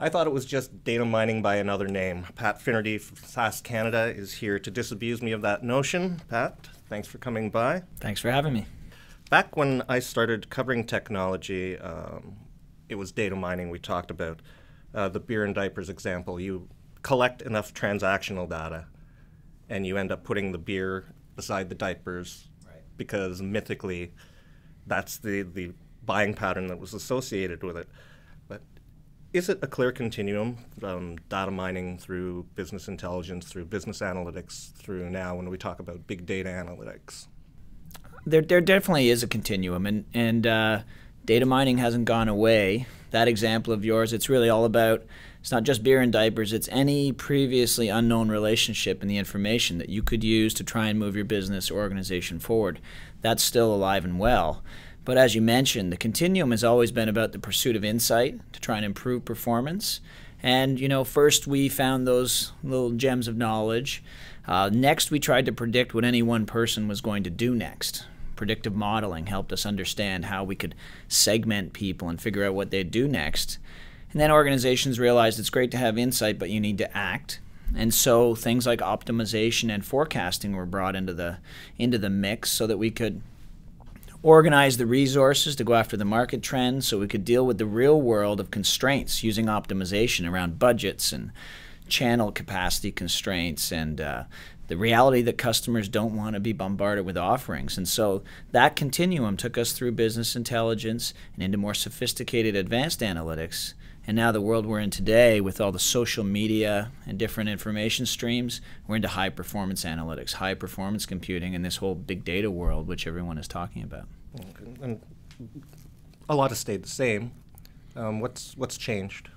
I thought it was just data mining by another name. Pat Finerty from SAS Canada is here to disabuse me of that notion. Pat, thanks for coming by. Thanks for having me. Back when I started covering technology, it was data mining we talked about. The beer and diapers example, you collect enough transactional data and you end up putting the beer beside the diapers, right, because mythically that's the buying pattern that was associated with it. But is it a clear continuum from data mining through business intelligence, through business analytics, through now when we talk about big data analytics? There definitely is a continuum, and data mining hasn't gone away. That example of yours, it's really all about, it's not just beer and diapers, it's any previously unknown relationship in the information that you could use to try and move your business or organization forward. That's still alive and well. But as you mentioned, the continuum has always been about the pursuit of insight to try and improve performance. And, first we found those little gems of knowledge. Next, we tried to predict what any one person was going to do next. Predictive modeling helped us understand how we could segment people and figure out what they'd do next. And then organizations realized it's great to have insight, but you need to act. And so things like optimization and forecasting were brought into the mix so that we could organize the resources to go after the market trends, so we could deal with the real world of constraints using optimization around budgets and channel capacity constraints and the reality that customers don't want to be bombarded with offerings. And so that continuum took us through business intelligence and into more sophisticated advanced analytics. And now the world we're in today, with all the social media and different information streams, we're into high performance analytics, high performance computing, and this whole big data world which everyone is talking about. Okay. And a lot has stayed the same. What's changed?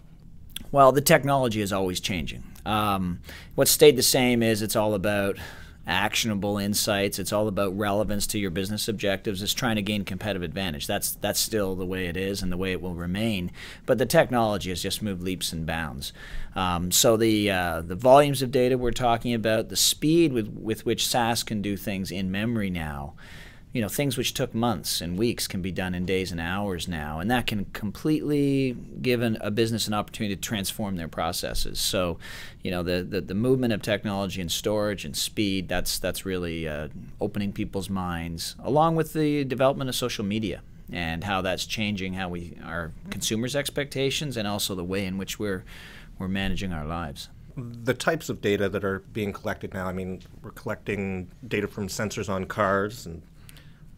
Well, the technology is always changing. What stayed the same is it's all about actionable insights. It's all about relevance to your business objectives. It's trying to gain competitive advantage. That's still the way it is and the way it will remain. But the technology has just moved leaps and bounds. So the volumes of data we're talking about, the speed with which SAS can do things in memory now, things which took months and weeks can be done in days and hours now, and that can completely give a business an opportunity to transform their processes. So, the movement of technology and storage and speed, that's really opening people's minds, along with the development of social media and how that's changing our consumers' expectations and also the way in which we're managing our lives. The types of data that are being collected now, we're collecting data from sensors on cars, and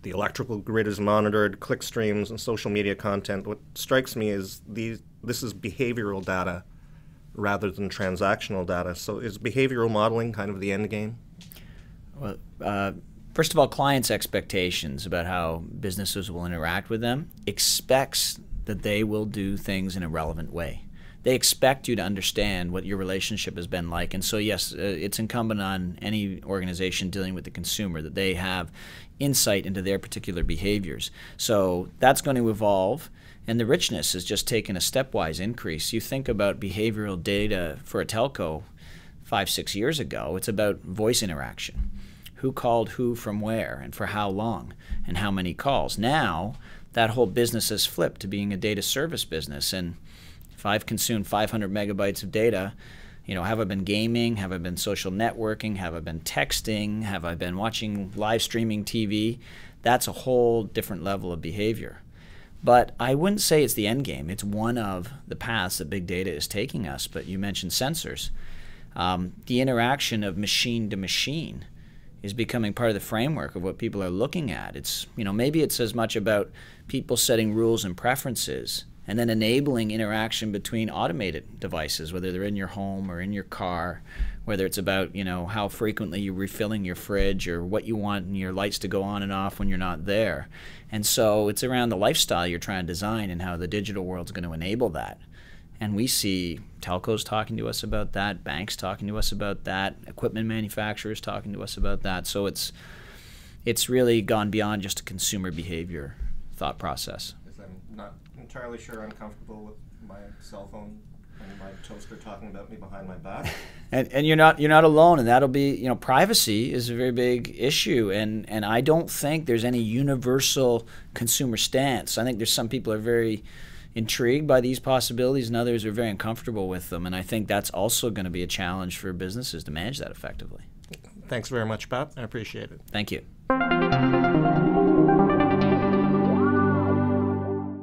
the electrical grid is monitored, click streams, and social media content. What strikes me is this is behavioral data rather than transactional data. So is behavioral modeling kind of the end game? Well, first of all, clients' expectations about how businesses will interact with them expects that they will do things in a relevant way. They expect you to understand what your relationship has been like. And so, yes, it's incumbent on any organization dealing with the consumer that they have insight into their particular behaviors. So that's going to evolve, and the richness has just taken a stepwise increase. You think about behavioral data for a telco 5-6 years ago, it's about voice interaction. Who called who from where and for how long and how many calls. Now, that whole business has flipped to being a data service business, and if I've consumed 500 megabytes of data, have I been gaming? Have I been social networking? Have I been texting? Have I been watching live streaming TV? That's a whole different level of behavior. But I wouldn't say it's the end game. It's one of the paths that big data is taking us. But you mentioned sensors. The interaction of machine to machine is becoming part of the framework of what people are looking at. It's, maybe it's as much about people setting rules and preferences and then enabling interaction between automated devices, whether they're in your home or in your car, whether it's about, how frequently you're refilling your fridge or what you want your lights to go on and off when you're not there. And so it's around the lifestyle you're trying to design and how the digital world's going to enable that. And we see telcos talking to us about that, banks talking to us about that, equipment manufacturers talking to us about that. So it's really gone beyond just a consumer behavior thought process. I'm not entirely sure I'm comfortable with my cell phone and my toaster talking about me behind my back. And you're not alone, and that'll be, privacy is a very big issue, and I don't think there's any universal consumer stance. I think there's some people are very intrigued by these possibilities and others are very uncomfortable with them. And I think that's also going to be a challenge for businesses to manage that effectively. Thanks very much, Pat. I appreciate it. Thank you.